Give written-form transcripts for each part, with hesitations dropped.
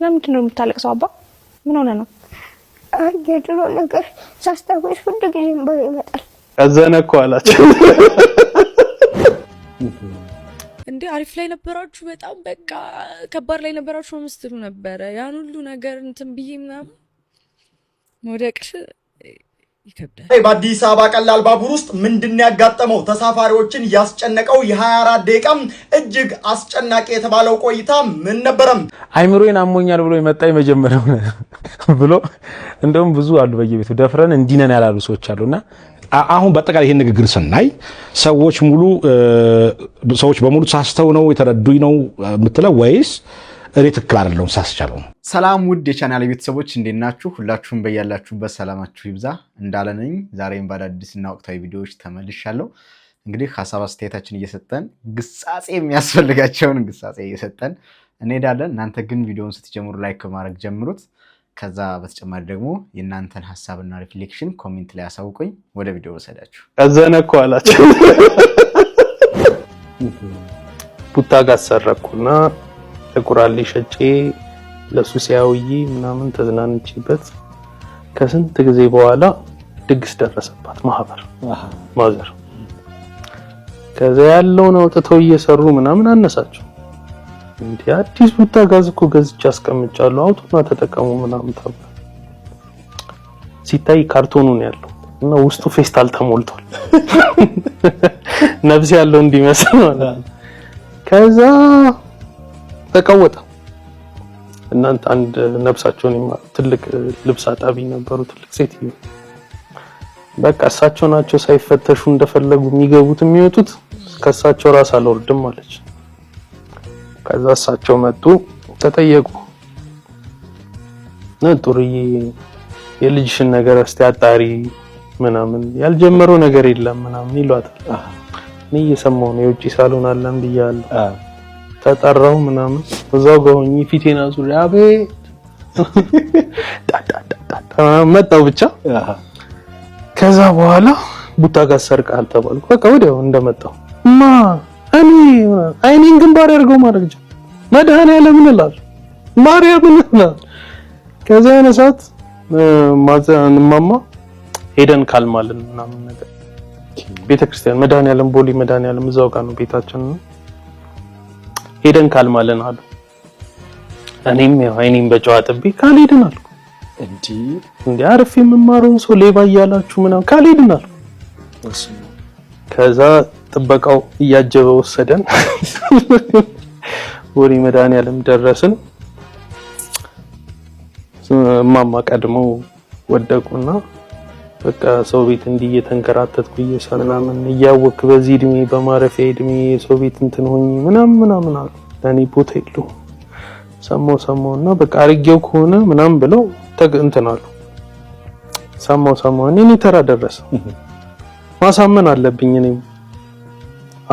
ለምንድን ነው የምታለቅሰው አባ ምን ሆነ ነው የድሮ ነገር ሳስታውስ ሁሉ ጊዜ እንባዬ ይመጣል አዘነኩ አላችሁ እንዴ አሪፍ ላይ ነበራችሁ በጣም በቃ ከባድ ላይ ነበራችሁ ምስትሉ ነበር ያን ሁሉ ነገር እንትን ብዬና ወደቅሽ ይከብዳል በአዲስ አበባ ቀላል ባቡር ውስጥ ምንድነው ያጋጠመው ተሳፋሪዎችን ያስጨነቀው የ24 ደቂቃም እጅግ አስጨናቂ የተባለው ቆይታ ምን ነበርም አይምሮዬን አሞኛል ብሎ የመጣ የመጀመሪያው ብሎ እንደውም ብዙ አሉ በየቤቱ ደፍረን እንዲነን ያላሉ ሰዎች አሉና አሁን በአጠቃላይ ይሄን ንግግር ስናይ ሰዎች በሙሉ ሳስተው ነው የተረዱኝ ነው የምትለው ወይስ እኔ ትክክል አይደለም ሳስቻለው ነው? ሰላም ውድ የቻናሌ ቤተሰቦች እንዴት ናችሁ? ሁላችሁም በያላችሁበት ሰላማችሁ ይብዛ እንዳለነኝ ዛሬም በአዳዲስና ወቅታዊ ቪዲዮዎች ተመልሻለሁ። እንግዲህ ሐሳብ አስተያየታችን እየሰጠን ግሳጼ የሚያስፈልጋቸውን ግሳጼ እየሰጠን እንሄዳለን። እናንተ ግን ቪዲዮውን ስትጀምሩ ላይክ በማድረግ ጀምሩት። ከዛ በተጨማሪ ደግሞ የእናንተን ሐሳብና ሪፍሌክሽን ኮሜንት ላይ አሳውቁኝ። ወደ ቪዲዮ ወሰዳችሁ አዘነኩ አላችሁ ቡታ ጋር ሰረኩና ተቁራሌ ሸጬ ለሱሲያውይ ምናምን ተዝናንችበት ከስንት ጊዜ በኋላ ድግስ ደረሰባት ማህበር ማዘር ከዛ ያለውን አውጥተው እየሰሩ ምናምን አነሳቸው እንዴ አዲስ ቡታ ጋዝ እኮ ገዝቼ አስቀምጫለሁ አውጡና ተጠቀሙ ምናምን ተባለ ሲታይ ካርቶኑ ነው ያለው እና ውስጡ ፌስታል ተሞልቷል ነብስ ያለው እንዲመስል ማለት ከዛ ተቀወጠ እናንተ አንድ ነብሳቸውን ትልቅ ልብስ አጣቢ ነበሩ ትልቅ ሴትዮ በቃ እሳቸው ናቸው ሳይፈተሹ እንደፈለጉ የሚገቡት የሚወጡት ከሳቸው ራስ አልወርድም ማለች ከዛ እሳቸው መጡ ተጠየቁ ነጥሩዬ የልጅሽን ነገር እስቲ አጣሪ ምናምን ያልጀመረው ነገር የለም ምናምን ይሏታል እኔ እየሰማሁ ነው የውጪ ሳሎን አለን ብያለሁ ተጠራው ምናምን እዛው ጋውኝ ፊቴና ዙሪያ አቤት መጣው ብቻ ከዛ በኋላ ቡታ ጋር ሰርቃል ተባልኩ በቃ ወዲያው እንደመጣው አይኔን ግንባር ያርገው ማድረግ መድኃኒዓለም እንላለን ማርያምን ከዛ የነሳት ማማ ሄደን ካልማልን ምናምን ነገር ቤተክርስቲያን መድኃኒዓለም ቦሊ መድኃኒዓለም እዛው ጋር ነው ቤታችን ነው ሄደን ካልማለን አሉ እኔም ያው አይኔን በጨዋ ጥቤ ካልሄድን አልኩ እንዴ አርፌ የምማረውን ሰው ሌባ እያላችሁ ምናምን ካልሄድን አልኩ ከዛ ጥበቃው እያጀበ ወሰደን ወሪ መድኃኒዓለም ደረስን ማማ ቀድመው ወደቁና በቃ ሰው ቤት እንዲህ እየተንከራተትኩ እየሰላምን እያወክ በዚህ እድሜ በማረፊያ እድሜ ሰው ቤት እንትን ሆኜ ምናምን አሉ ለኔ ቦታ የለው ሰማውና በቃ አርጌው ከሆነ ምናምን ብለው እንትን አሉ ሰማው እኔ ተራ ደረሰ ማሳመን አለብኝ እኔ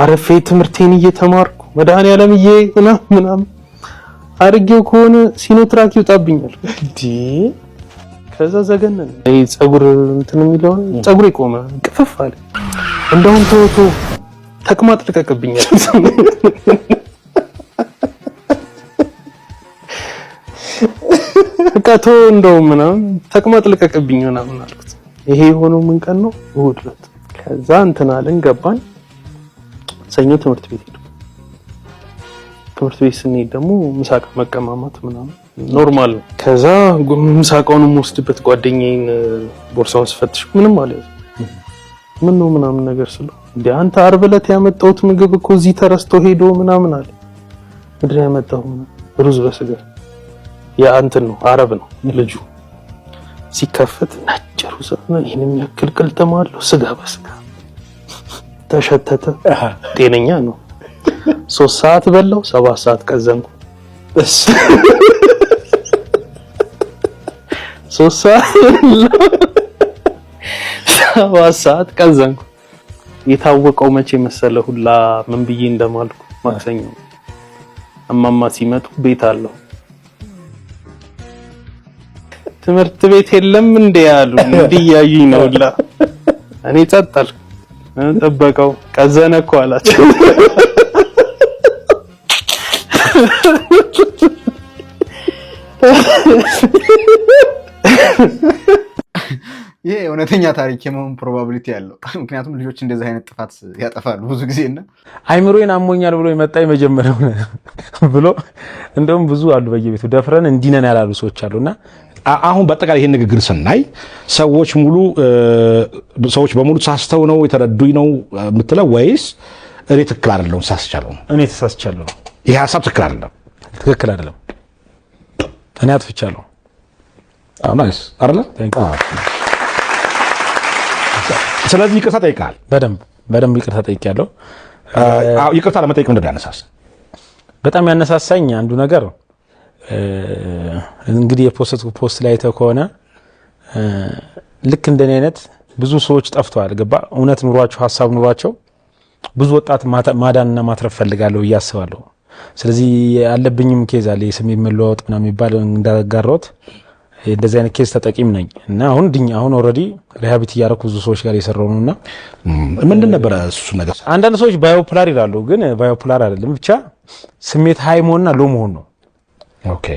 አረፌ ትምርቴን እየተማርኩ መድኃኒዓለም ምናምን አርጌው ከሆነ ሲኖትራክ ይውጣብኛል እንዴ ከዛ ዘገነን ጸጉር እንትን የሚለው ጸጉር ይቆመ ቅፍፍ አለ እንደውም ተወቶ ተቅማጥ ልቀቅብኛል ከቶ እንደውም ምናምን ተቅማጥ ልቀቅብኝ ምናምን አልኩት ይሄ የሆነው ምን ቀን ነው እሑድ ዕለት ከዛ እንትን አለን ገባን ሰኞ ትምህርት ቤት ሄድኩ ትምህርት ቤት ስንሄድ ደግሞ ምሳቅ መቀማማት ምናምን ኖርማል ከዛ ምሳቃውን ወስድበት ጓደኛዬን ቦርሳውን ስፈትሽ ምንም ማለት ምን ነው ምናምን ነገር ስለው እንዴ አንተ ዓርብ ዕለት ያመጣሁት ምግብ እኮ እዚህ ተረስቶ ሄዶ ምናምን አለ ምድር ያመጣው ሩዝ በስጋ ያ እንትን ነው አረብ ነው ልጁ ሲከፈት ነጭ ሩዝ ነው ይሄንም ያክል ቅልጥማለሁ ስጋ በስጋ ተሸተተ ጤነኛ ነው 3 ሰዓት በላው 7 ሰዓት ቀዘንኩ 7 ሰዓት ቀዘንኩ የታወቀው መቼ መሰለ ሁላ ምን ብዬ እንደማልኩ ማክሰኞ እማማ ሲመጡ ቤት አለው ትምህርት ቤት የለም እንዴ ያሉ እንዲያዩኝ ነውላ እኔ ጸጥል ተጠበቀው ቀዘነኩ አላችሁ ይሄ እውነተኛ ታሪክ የመሆን ፕሮባቢሊቲ ያለው ምክንያቱም ልጆች እንደዚህ አይነት ጥፋት ያጠፋሉ ብዙ ጊዜና አይምሮዬን አሞኛል ብሎ የመጣ የመጀመሪያው ብሎ እንደውም ብዙ አሉ በየቤቱ ደፍረን እንዲነን ያላሉ ሰዎች አሉና አሁን በአጠቃላይ ይሄን ንግግር ስናይ ሰዎች በሙሉ ተሳስተው ነው የተረዱኝ ነው የምትለው ወይስ እኔ ትክክል አይደለሁም ተሳስቻለሁ? እኔ ተሳስቻለሁ። ይሄ ሐሳብ ትክክል አይደለም። እኔ አጥፍቻለሁ። ናይስ አይደለ? ስለዚህ ይቅርታ ጠይቃል። በደንብ ይቅርታ ጠይቄያለሁ። ይቅርታ ለመጠየቅ ምንድን ነው ያነሳሳኝ? በጣም ያነሳሳኝ አንዱ ነገር እንግዲህ ፖስት ላይ አይተህ ከሆነ ልክ እንደኔ አይነት ብዙ ሰዎች ጠፍተዋል። ገባ እውነት ኑሯቸው ሐሳብ ኑሯቸው ብዙ ወጣት ማዳንና ማትረፍ ፈልጋለሁ እያስባለሁ። ስለዚህ ያለብኝም ኬዝ አለ የስሜት መለዋወጥ ምናምን የሚባል እንዳጋራሁት እንደዚህ አይነት ኬዝ ተጠቂም ነኝ እና አሁን ኦልሬዲ ሪሃቢሊት እያደረኩ ብዙ ሰዎች ጋር እየሰራሁ ነውና ምንድን ነበረ እሱ ነገር? አንዳንድ ሰዎች ባዮፖላር ይላሉ፣ ግን ባዮፖላር አይደለም። ብቻ ስሜት ሃይ መሆንና ሎ መሆን ነው። ኦኬ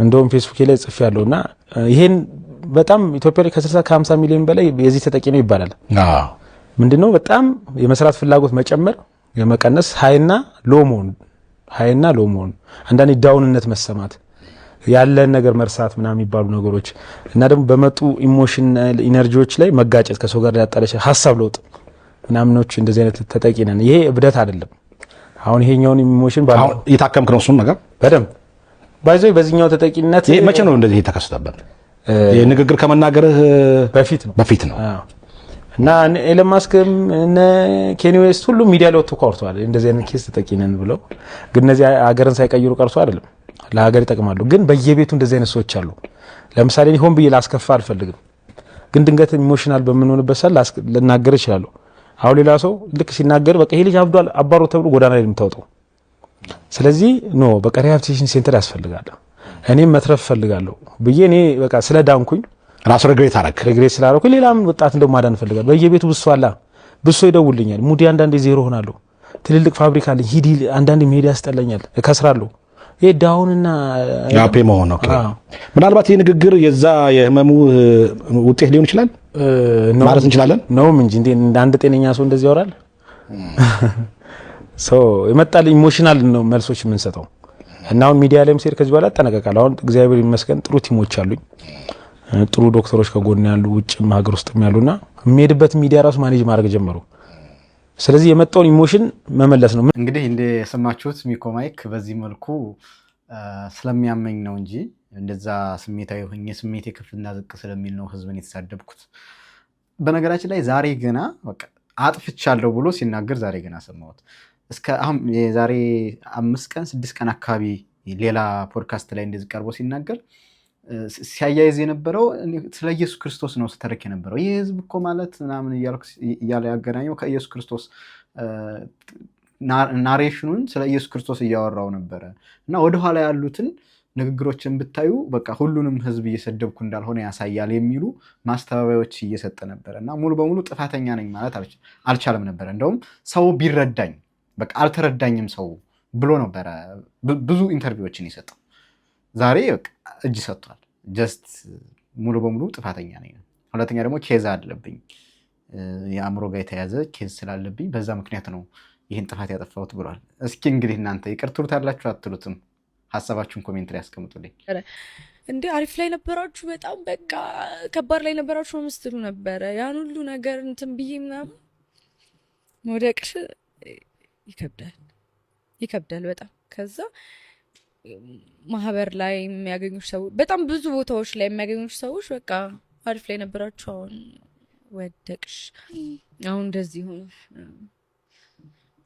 እንደውም ፌስቡክ ላይ ጽፌያለሁና ይሄን በጣም ኢትዮጵያ ላይ ከ60 ከ50 ሚሊዮን በላይ የዚህ ተጠቂ ነው ይባላል። ምንድነው በጣም የመስራት ፍላጎት መጨመር የመቀነስ ሃይና ሎ መሆን አንዳንዴ ዳውንነት መሰማት ያለን ነገር መርሳት ምናምን የሚባሉ ነገሮች እና ደግሞ በመጡ ኢሞሽናል ኢነርጂዎች ላይ መጋጨት ከሰው ጋር ያጣለሽ ሐሳብ ለውጥ ምናምኖች እንደዚህ አይነት ተጠቂ ነን። ይሄ እብደት አይደለም። አሁን ይሄኛውን ኢሞሽን አሁን እየታከምክ ነው እሱን ነገር በደንብ ባይዘይ በዚህኛው ተጠቂነት ይሄ መቼ ነው እንደዚህ የተከሰተበት? የንግግር ከመናገርህ በፊት ነው። እና ኤለን ማስክም እነ ኬኒ ዌስት ሁሉ ሚዲያ ላይ ወጥተው ቆርጠዋል እንደዚህ አይነት ኬስ ተጠቂ ነን ብለው። ግን እነዚህ ሀገርን ሳይቀይሩ ቀርቶ አይደለም ለሀገር ይጠቅማሉ። ግን በየቤቱ እንደዚህ አይነት ሰዎች አሉ። ለምሳሌ ሆን ብዬ ላስከፋ አልፈልግም፣ ግን ድንገት ኢሞሽናል በምንሆንበት ሰዓት ልናገር እችላለሁ። አሁን ሌላ ሰው ልክ ሲናገር በቃ ይሄ ልጅ አብዷል አባሮ ተብሎ ጎዳና ላይ የምታወጣው። ስለዚህ በቃ ሪሃቢሊቴሽን ሴንተር ያስፈልጋል። እኔም መትረፍ ፈልጋለሁ ብዬ እኔ በቃ ስለዳንኩኝ ራስ ሬግሬት ስላደረኩኝ ሌላም ወጣት እንደው ማዳን ፈልጋለሁ። በየቤቱ ብሶ ይደውልኛል። ሙዲ አንዳንዴ ዜሮ ሆናለሁ። ትልልቅ ፋብሪካ አለኝ ሂድ አንዳንዴ መሄድ ያስጠላኛል፣ እከስራለሁ። ይሄ ዳውንና ያፔ መሆን ነው። ምናልባት ይሄ ንግግር የዛ የህመሙ ውጤት ሊሆን ይችላል ማለት እንችላለን ነው እንጂ እንደ አንድ ጤነኛ ሰው እንደዚህ ያወራል። የመጣል ኢሞሽናል ነው መልሶች የምንሰጠው እና አሁን ሚዲያ ላይም ሲሄድ ከዚህ በኋላ እጠነቀቃለሁ። አሁን እግዚአብሔር ይመስገን ጥሩ ቲሞች አሉኝ፣ ጥሩ ዶክተሮች ከጎን ያሉ ውጭም ሀገር ውስጥም ያሉና የሚሄድበት ሚዲያ ራሱ ማኔጅ ማድረግ ጀመሩ። ስለዚህ የመጣውን ኢሞሽን መመለስ ነው። እንግዲህ እንደሰማችሁት ሚኮ ማይክ በዚህ መልኩ ስለሚያመኝ ነው እንጂ እንደዛ ስሜታዊ ሆኜ ስሜቴ ከፍና ዝቅ ስለሚል ነው ህዝብን የተሳደብኩት። በነገራችን ላይ ዛሬ ገና በቃ አጥፍቻለሁ ብሎ ሲናገር ዛሬ ገና ሰማሁት። እስከ አሁን የዛሬ 5 ቀን 6 ቀን አካባቢ ሌላ ፖድካስት ላይ እንደዚህ ቀርቦ ሲናገር ሲያያይዝ የነበረው ስለ ኢየሱስ ክርስቶስ ነው ስተረክ የነበረው። ይህ ህዝብ እኮ ማለት ምናምን እያለ ያገናኘው ከኢየሱስ ክርስቶስ ናሬሽኑን ስለ ኢየሱስ ክርስቶስ እያወራው ነበረ እና ወደኋላ ያሉትን ንግግሮችን ብታዩ በቃ ሁሉንም ህዝብ እየሰደብኩ እንዳልሆነ ያሳያል የሚሉ ማስተባበያዎች እየሰጠ ነበረ እና ሙሉ በሙሉ ጥፋተኛ ነኝ ማለት አልቻለም ነበረ። እንደውም ሰው ቢረዳኝ በቃ አልተረዳኝም ሰው ብሎ ነበረ ብዙ ኢንተርቪዎችን የሰጠው። ዛሬ በቃ እጅ ሰጥቷል። ጀስት ሙሉ በሙሉ ጥፋተኛ ነኝ። ሁለተኛ ደግሞ ኬዝ አለብኝ፣ የአእምሮ ጋር የተያዘ ኬዝ ስላለብኝ በዛ ምክንያት ነው ይህን ጥፋት ያጠፋሁት ብሏል። እስኪ እንግዲህ እናንተ ይቅር ትሉታላችሁ አትሉትም? ሀሳባችሁን ኮሜንት ላይ ያስቀምጡልኝ። እንዴ አሪፍ ላይ ነበራችሁ፣ በጣም በቃ ከባድ ላይ ነበራችሁ ነው የምትሉ ነበረ። ያን ሁሉ ነገር እንትን ብዬ ምናምን መውደቅሽ ይከብዳል በጣም። ከዛ ማህበር ላይ የሚያገኙሽ ሰዎች፣ በጣም ብዙ ቦታዎች ላይ የሚያገኙሽ ሰዎች በቃ አሪፍ ላይ ነበራችሁ፣ አሁን ወደቅሽ፣ አሁን እንደዚህ ሆኖ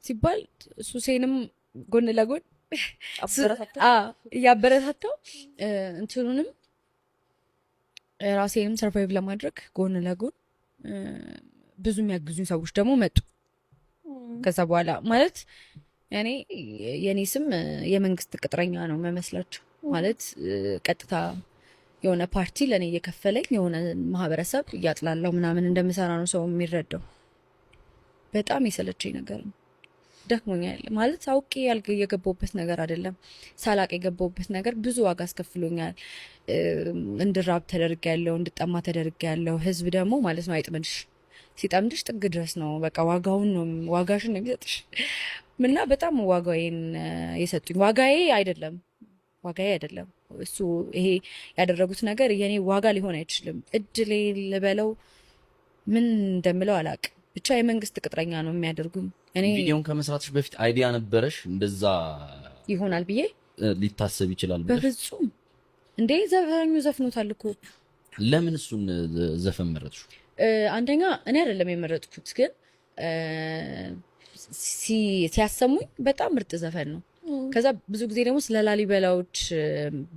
ሲባል ሱሴንም ጎን ለጎን እያበረታታው እንትኑንም ራሴንም ሰርቫይቭ ለማድረግ ጎን ለጎን ብዙ የሚያግዙኝ ሰዎች ደግሞ መጡ። ከዛ በኋላ ማለት የኔ ስም የመንግስት ቅጥረኛ ነው መመስላቸው ማለት ቀጥታ የሆነ ፓርቲ ለኔ እየከፈለኝ የሆነ ማህበረሰብ እያጥላለው ምናምን እንደምሰራ ነው ሰው የሚረዳው። በጣም የሰለቸኝ ነገር ነው። ደክሞኛል ማለት አውቄ የገባሁበት ነገር አይደለም። ሳላቅ የገባሁበት ነገር ብዙ ዋጋ አስከፍሎኛል። እንድራብ ተደርጌያለሁ፣ እንድጠማ ተደርጌያለሁ። ህዝብ ደግሞ ማለት ነው አይጥምድሽ፣ ሲጠምድሽ ጥግ ድረስ ነው በቃ ዋጋሽን ነው የሚሰጥሽ። እና በጣም ዋጋዬን የሰጡኝ ዋጋዬ አይደለም እሱ ይሄ ያደረጉት ነገር የኔ ዋጋ ሊሆን አይችልም። እድሌ ልበለው ምን እንደምለው አላውቅም። ብቻ የመንግስት ቅጥረኛ ነው የሚያደርጉኝ። እኔ ቪዲዮን ከመስራትሽ በፊት አይዲያ ነበረሽ እንደዛ ይሆናል ብዬ ሊታሰብ ይችላል? በፍጹም እንዴ! ዘፋኙ ዘፍኖታል እኮ። ለምን እሱን ዘፈን መረጥሽ? አንደኛ እኔ አይደለም የመረጥኩት፣ ግን ሲያሰሙኝ በጣም ምርጥ ዘፈን ነው። ከዛ ብዙ ጊዜ ደግሞ ስለ ላሊበላዎች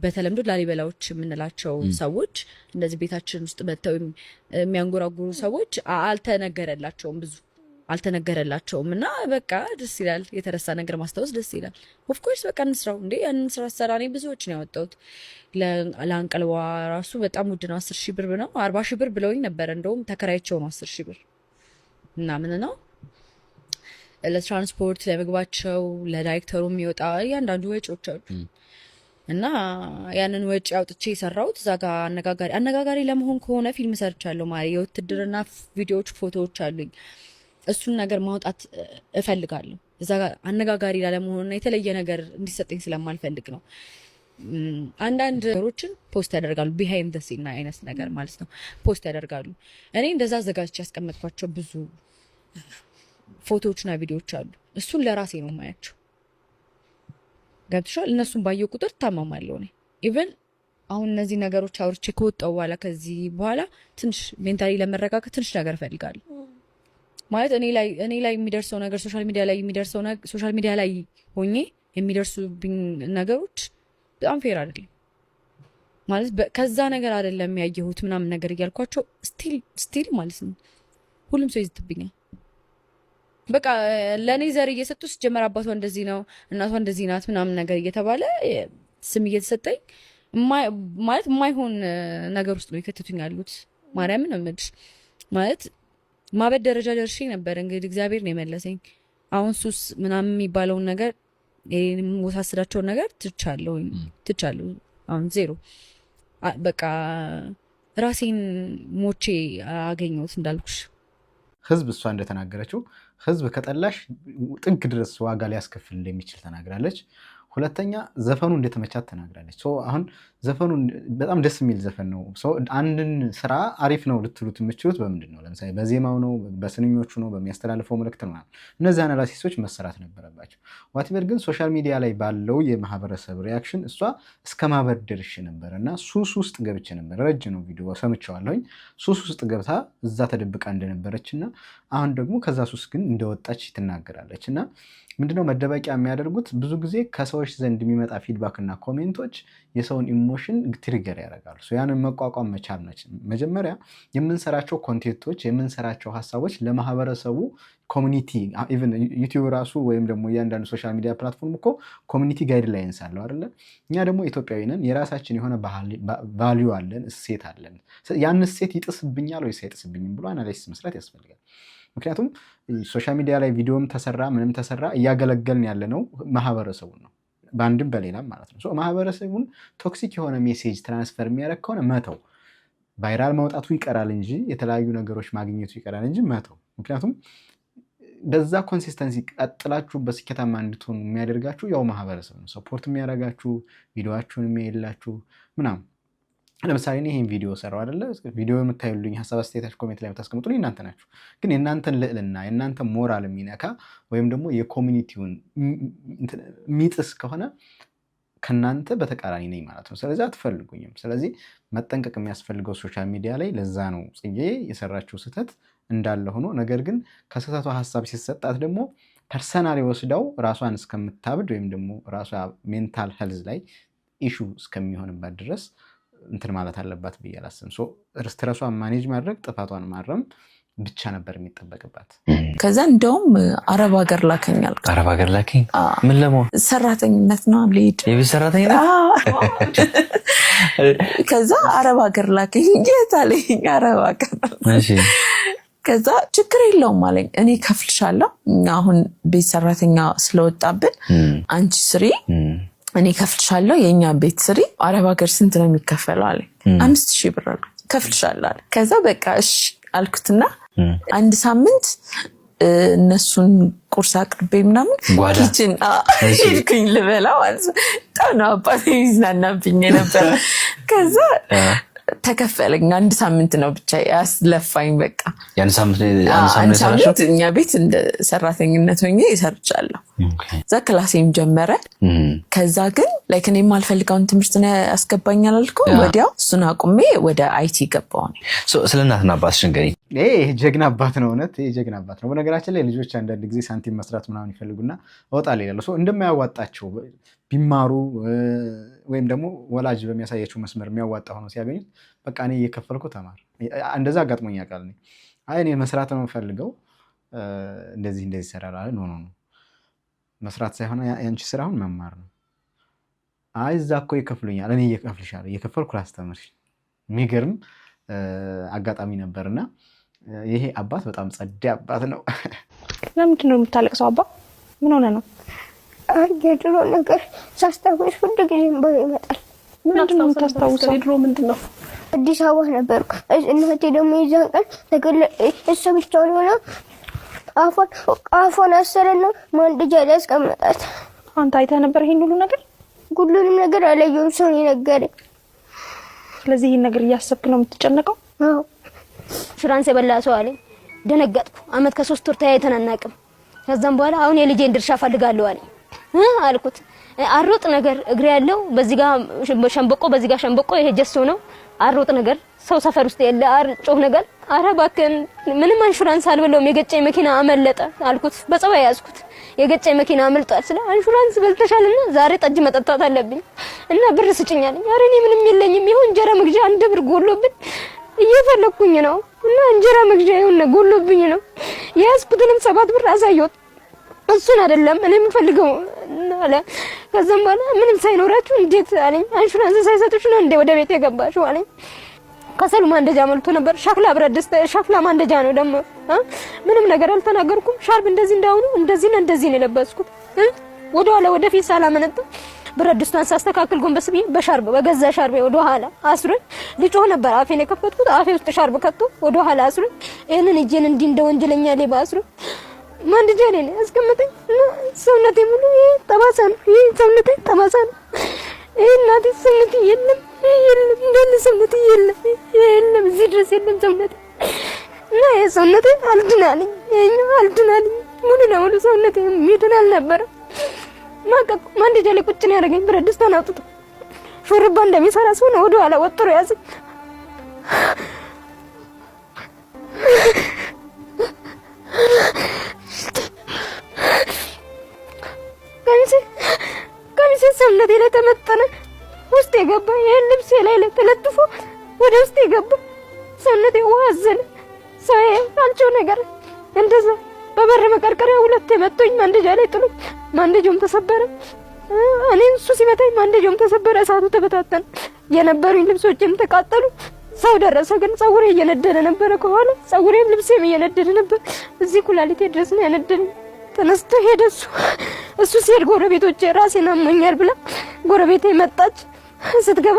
በተለምዶ ላሊበላዎች የምንላቸው ሰዎች እንደዚህ ቤታችን ውስጥ መጥተው የሚያንጎራጉሩ ሰዎች አልተነገረላቸውም እና በቃ ደስ ይላል። የተረሳ ነገር ማስታወስ ደስ ይላል። ኦፍኮርስ በቃ እንስራው እንዴ! ያንን ስራ ሰራ። እኔ ብዙዎች ነው ያወጣሁት። ለአንቀልባ ራሱ በጣም ውድ ነው፣ 10 ሺህ ብር ነው። 40 ሺህ ብር ብለውኝ ነበረ። እንደውም ተከራይቸው ነው 10 ሺህ ብር እና ምን ነው ለትራንስፖርት፣ ለምግባቸው፣ ለዳይሬክተሩ የሚወጣ እያንዳንዱ ወጪዎች አሉ እና ያንን ወጪ አውጥቼ የሰራሁት እዛ ጋር አነጋጋሪ ለመሆን ከሆነ ፊልም ሰርቻለሁ ማለት የውትድርና ቪዲዮዎች፣ ፎቶዎች አሉኝ። እሱን ነገር ማውጣት እፈልጋለሁ። እዛ ጋር አነጋጋሪ ላለመሆንና የተለየ ነገር እንዲሰጠኝ ስለማልፈልግ ነው። አንዳንድ ነገሮችን ፖስት ያደርጋሉ፣ ቢሃይንድ ዘ ሲን አይነት ነገር ማለት ነው ፖስት ያደርጋሉ። እኔ እንደዛ አዘጋጅቼ ያስቀመጥኳቸው ብዙ ፎቶዎችና ቪዲዮዎች አሉ። እሱን ለራሴ ነው ማያቸው። ገብቶሻል? እነሱን ባየው ቁጥር ታማማለሁ እኔ። ኢቨን አሁን እነዚህ ነገሮች አውርቼ ከወጣሁ በኋላ ከዚህ በኋላ ትንሽ ሜንታሊ ለመረጋጋት ትንሽ ነገር እፈልጋለሁ ማለት እኔ ላይ የሚደርሰው ነገር ሶሻል ሚዲያ ላይ ሆኜ የሚደርሱብኝ ነገሮች በጣም ፌር አይደለም ማለት ከዛ ነገር አይደለም ያየሁት ምናምን ነገር እያልኳቸው ስቲል ማለት ነው ሁሉም ሰው ይዝትብኛል። በቃ ለኔ ዘር እየሰጡ ሲጀመር አባቷ እንደዚህ ነው እናቷ እንደዚህ ናት ምናምን ነገር እየተባለ ስም እየተሰጠኝ ማለት የማይሆን ነገር ውስጥ ነው ይከተቱኝ ያሉት። ማርያምን እምልሽ ማለት ማበድ ደረጃ ደርሼ ነበር። እንግዲህ እግዚአብሔር ነው የመለሰኝ። አሁን ሱስ ምናምን የሚባለውን ነገር የምወሳስዳቸውን ነገር ትቻለሁ። አሁን ዜሮ በቃ ራሴን ሞቼ አገኘሁት እንዳልኩሽ። ህዝብ እሷ እንደተናገረችው ህዝብ ከጠላሽ ጥግ ድረስ ዋጋ ሊያስከፍል እንደሚችል ተናግራለች። ሁለተኛ ዘፈኑ እንደተመቻት ተናግራለች። አሁን ዘፈኑ በጣም ደስ የሚል ዘፈን ነው። አንድን ስራ አሪፍ ነው ልትሉት የምችሉት በምንድን ነው? ለምሳሌ በዜማው ነው፣ በስንኞቹ ነው፣ በሚያስተላልፈው መልእክት ነው። እነዚህ አናላሲሶች መሰራት ነበረባቸው። ዋትቨር ግን ሶሻል ሚዲያ ላይ ባለው የማህበረሰብ ሪያክሽን እሷ እስከ ማበድ ደርሼ ነበር እና ሱስ ውስጥ ገብቼ ነበር። ረጅ ነው ቪዲዮ ሰምቼዋለሁኝ። ሱስ ውስጥ ገብታ እዛ ተደብቃ እንደነበረች እና አሁን ደግሞ ከዛ ሱስ ግን እንደወጣች ትናገራለች። እና ምንድነው መደበቂያ የሚያደርጉት? ብዙ ጊዜ ከሰዎች ዘንድ የሚመጣ ፊድባክ እና ኮሜንቶች የሰውን ኢሞሽን ትሪገር ያደርጋሉ። ያንን መቋቋም መቻል ነች። መጀመሪያ የምንሰራቸው ኮንቴንቶች፣ የምንሰራቸው ሀሳቦች ለማህበረሰቡ ኮሚኒቲ ኢቨን ዩቲዩብ ራሱ ወይም ደግሞ እያንዳንዱ ሶሻል ሚዲያ ፕላትፎርም እኮ ኮሚኒቲ ጋይድ ላይንስ አለው አይደለ? እኛ ደግሞ ኢትዮጵያዊ ነን፣ የራሳችን የሆነ ቫልዩ አለን፣ እሴት አለን። ያን እሴት ይጥስብኛል ወይስ አይጥስብኝም ብሎ አናላይሲስ መስራት ያስፈልጋል። ምክንያቱም ሶሻል ሚዲያ ላይ ቪዲዮም ተሰራ ምንም ተሰራ እያገለገልን ያለ ነው ማህበረሰቡን ነው፣ በአንድም በሌላም ማለት ነው። ማህበረሰቡን ቶክሲክ የሆነ ሜሴጅ ትራንስፈር የሚያደርግ ከሆነ መተው፣ ቫይራል መውጣቱ ይቀራል እንጂ የተለያዩ ነገሮች ማግኘቱ ይቀራል እንጂ መተው። ምክንያቱም በዛ ኮንሲስተንሲ ቀጥላችሁ በስኬታማ እንድትሆኑ የሚያደርጋችሁ ያው ማህበረሰብ ነው። ሰፖርት የሚያደርጋችሁ ቪዲዮችሁን የሚያይላችሁ ምናምን። ለምሳሌ እኔ ይሄን ቪዲዮ ሰራው አይደለ? ቪዲዮ የምታዩልኝ ሀሳብ አስተያየታችሁ ኮሜንት ላይ የምታስቀምጡልኝ እናንተ ናችሁ። ግን የእናንተን ልዕልና የእናንተ ሞራል የሚነካ ወይም ደግሞ የኮሚኒቲውን የሚጥስ ከሆነ ከእናንተ በተቃራኒ ነኝ ማለት ነው። ስለዚህ አትፈልጉኝም። ስለዚህ መጠንቀቅ የሚያስፈልገው ሶሻል ሚዲያ ላይ ለዛ ነው ጽጌ የሰራችው ስህተት እንዳለ ሆኖ፣ ነገር ግን ከስህተቷ ሀሳብ ሲሰጣት ደግሞ ፐርሰናሊ ወስዳው ራሷን እስከምታብድ ወይም ደግሞ ራሷ ሜንታል ሄልዝ ላይ ኢሹ እስከሚሆንባት ድረስ እንትን ማለት አለባት ብዬ አላስብም። ስትረሷን ማኔጅ ማድረግ፣ ጥፋቷን ማረም ብቻ ነበር የሚጠበቅባት። ከዛ እንደውም አረብ ሀገር ላከኛል። አረብ ሀገር ላከኝ? ምን ለመሆን? ሰራተኝነት ነው ልሄድ። የቤት ሰራተኝነት? ከዛ አረብ ሀገር ላከኝ። ጌታ አለኝ አረብ ሀገር። ከዛ ችግር የለውም አለኝ። እኔ ከፍልሻለሁ አሁን ቤት ሰራተኛ ስለወጣብን አንቺ ስሪ እኔ ከፍልሻለሁ የኛ ቤት ስሪ አረብ ሀገር ስንት ነው የሚከፈለው አለኝ 5000 ብር አለ ከፍልሻለሁ አለ። ከዛ በቃ እሺ አልኩትና አንድ ሳምንት እነሱን ቁርስ አቅርቤ ምናምን ኪችን ሄድኩኝ ልበላ ማለት ነው። ታና አባቴ ይዝናናብኝ ነበር። ከዛ ተከፈለኝ አንድ ሳምንት ነው ብቻ ያስለፋኝ በቃ ያን ሳምንት እኛ ቤት እንደ ሰራተኝነት ሆኜ ይሰርቻለሁ። እዛ ክላሴም ጀመረ። ከዛ ግን ላይክ እኔ የማልፈልገውን ትምህርት ነው ያስገባኛል አልኩ። ወዲያው እሱን አቁሜ ወደ አይቲ ገባሁ። ስለ እናትና አባትሽ ንገሪኝ። ጀግና አባት ነው እውነት ጀግና አባት ነው። በነገራችን ላይ ልጆች አንዳንድ ጊዜ ሳንቲም መስራት ምናምን ይፈልጉና እወጣለሁ ይላሉ። እንደማያዋጣቸው ቢማሩ ወይም ደግሞ ወላጅ በሚያሳያቸው መስመር የሚያዋጣ ሆኖ ሲያገኙት በቃ እኔ እየከፈልኩ ተማር እንደዛ አጋጥሞኝ ያውቃል። እኔ መስራት ነው የምፈልገው እንደዚህ ይሰራል አለ። ኖ መስራት ሳይሆን ያንቺ ስራ አሁን መማር ነው። እዛ እኮ ይከፍሉኛል እኔ እየከፈልኩ ላስተምርሽ። የሚገርም አጋጣሚ ነበርና ይሄ አባት በጣም ጸዴ አባት ነው። ለምንድን ነው የምታለቅሰው አባ? ምን ሆነ ነው? የድሮ ነገር ሳስታውስ ሁሉ ጊዜ እንባዬ ይመጣል። ምንድን ነው የምታስታውሰው? የድሮ ምንድን ነው? አዲስ አበባ ነበርኩ። እናቴ ደግሞ የዛን ቀን እሷ ብቻዋን ሆና አፏን አሰረና ማንደጃ ላይ አስቀመጣት። አንተ አይተህ ነበር ይሄን ሁሉ ነገር? ሁሉንም ነገር አላየሁም፣ ሰው የነገረኝ። ስለዚህ ይሄን ነገር እያሰብክ ነው የምትጨነቀው? አዎ። ፍራንስ የበላ ሰው አለኝ። ደነገጥኩ። አመት ከ3 ወር ተያይተን አናውቅም። ከዛም በኋላ አሁን የልጄን ድርሻ ፈልጋለሁ አለኝ። አልኩት አሮጥ ነገር እግሬ ያለው በዚህ ጋር ሸምበቆ በዚህ ጋር ሸምበቆ ይሄ ጀሶ ነው። አሮጥ ነገር ሰው ሰፈር ውስጥ ያለ ጮህ ነገር አረ እባክህን ምንም ኢንሹራንስ አልበለውም የገጨኝ መኪና አመለጠ አልኩት። በጸባይ ያዝኩት። የገጨኝ መኪና አመልጧል ስለ ኢንሹራንስ በልተሻልና ዛሬ ጠጅ መጠጣት አለብኝ እና ብር ስጭኝ አለኝ። አረ እኔ ምንም የለኝም ይሁን እንጀራ መግዣ 1 ብር ጎሎብኝ እየፈለኩኝ ነው እና እንጀራ መግዣ ይሁን ጎሎብኝ ነው ያዝኩትንም 7 ብር አሳየሁት። እሱን አይደለም እኔ የምፈልገው አለ። ከዛም በኋላ ምንም ሳይኖራችሁ እንዴት አለኝ ኢንሹራንስ ሳይሰጡሽ ነው እንደ ወደ ቤት የገባሽው አለኝ። ከሰሉ ማንደጃ መልቶ ነበር። ሻክላ ብረት ድስት ሻክላ ማንደጃ ነው ደግሞ ምንም ነገር አልተናገርኩም። ሻርብ እንደዚህ እንዳውኑ እንደዚህ ነው የለበስኩት። ወደ ኋላ ወደፊት ሳላመነታ ብረት ድስቷን ሳስተካክል ጎንበስ ብዬ በሻርብ በገዛ ሻርቤ ወደ ኋላ አስሮኝ ልጮህ ነበር። አፌን የከፈትኩት አፌ ውስጥ ሻርብ ከቶ ወደ ኋላ አስሮኝ ይሄንን እጄን እንዲህ እንደ ወንጀለኛ ሌባ አስሮኝ ማንደጃ ላይ ነው ያስቀመጠኝ። ሰውነቴ ሙሉ ጠባሳ ነው። ይሄ ሰውነቴ ጠባሳ ነው። ይሄ እናቴ ሰውነቴ የለም እንደነ ሰውነቴ የለም እዚህ ድረስ የለም ሰውነቴ እና ይሄ ሰውነቴ አልድናልኝ ሙሉ ለሙሉ ሰውነቴ ሚድን አልነበረ። ማቀቅ ማንደጃ ላይ ቁጭ ነው ያደረገኝ። ብረት ድስቷን አውጥቶ ሹርባ እንደሚሰራ ሰው ነው ወደ ኋላ ወጥሮ ያዘኝ። ከሚሴ ሰውነቴ ላይ ተመጠነ ውስጥ የገባ ይሄን ልብሴ ላይ ተለጥፎ ወደ ውስጥ የገባ ሰውነቴ ዋዘነ። ሰው አልጮህ ነገር እንደዛ በበር መቀርቀሪያ 2 መቶኝ ማንደጃ ላይ ጥሎ ማንደጃውም ተሰበረ። እኔ እሱ ሲመታኝ ማንደጃውም ተሰበረ። እሳቱ ተበታተነ። የነበሩኝ ልብሶችም ተቃጠሉ። ሰው ደረሰ ግን ጸጉሬ እየነደደ ነበር። ከኋላ ጸጉሬም ልብሴም እየነደደ ነበር። እዚህ ኩላሊቴ ድረስ ነው ያነደደኝ። ተነስቶ ሄደ እሱ ሲሄድ ጎረቤቶቼ ራሴን አሞኛል ብላ ጎረቤቴ መጣች። ስትገባ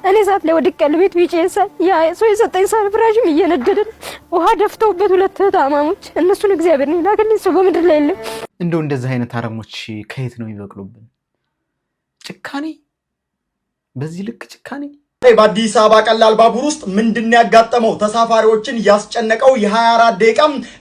እኔ ሰዓት ላይ ወድቄያለሁ። ቤት ቢጨሳ ያ ሰው የሰጠኝ ሳር ፍራሽም እየነደደ ውሃ ደፍተውበት 2 ታማሞች እነሱን እግዚአብሔር ነው ላከልኝ። ሰው በምድር ላይ የለም። እንደዚህ አይነት አረሞች ከየት ነው ይበቅሉብን? ጭካኔ፣ በዚህ ልክ ጭካኔ። በአዲስ አበባ ቀላል ባቡር ውስጥ ምንድን ያጋጠመው ተሳፋሪዎችን ያስጨነቀው የ24 ደቂቃ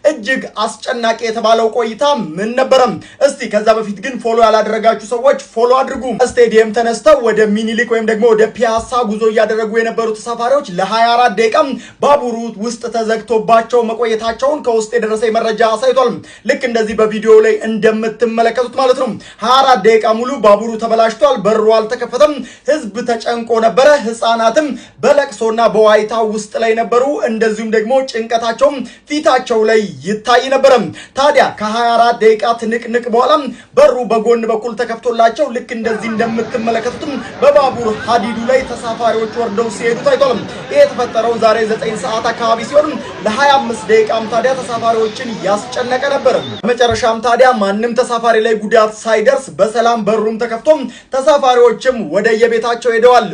እጅግ አስጨናቂ የተባለው ቆይታ ምን ነበረም? እስቲ ከዛ በፊት ግን ፎሎ ያላደረጋችሁ ሰዎች ፎሎ አድርጉ። ስቴዲየም ተነስተው ወደ ሚኒሊክ ወይም ደግሞ ወደ ፒያሳ ጉዞ እያደረጉ የነበሩ ተሳፋሪዎች ለ24 ደቂቃ ባቡሩ ውስጥ ተዘግቶባቸው መቆየታቸውን ከውስጥ የደረሰ መረጃ አሳይቷል። ልክ እንደዚህ በቪዲዮ ላይ እንደምትመለከቱት ማለት ነው። 24 ደቂቃ ሙሉ ባቡሩ ተበላሽቷል። በሩ አልተከፈተም። ህዝብ ተጨንቆ ነበረ። ህፃናትም በለቅሶና በዋይታ ውስጥ ላይ ነበሩ። እንደዚሁም ደግሞ ጭንቀታቸው ፊታቸው ላይ ይታይ ነበር። ታዲያ ከ24 ደቂቃ ትንቅንቅ በኋላ በሩ በጎን በኩል ተከፍቶላቸው ልክ እንደዚህ እንደምትመለከቱት በባቡር ሀዲዱ ላይ ተሳፋሪዎች ወርደው ሲሄዱ ታይቷል። ይሄ የተፈጠረው ዛሬ 9 ሰዓት አካባቢ ሲሆን ለ25 ደቂቃም ታዲያ ተሳፋሪዎችን ያስጨነቀ ነበር። በመጨረሻም ታዲያ ማንም ተሳፋሪ ላይ ጉዳት ሳይደርስ በሰላም በሩም ተከፍቶ ተሳፋሪዎችም ወደ የቤታቸው ሄደዋል።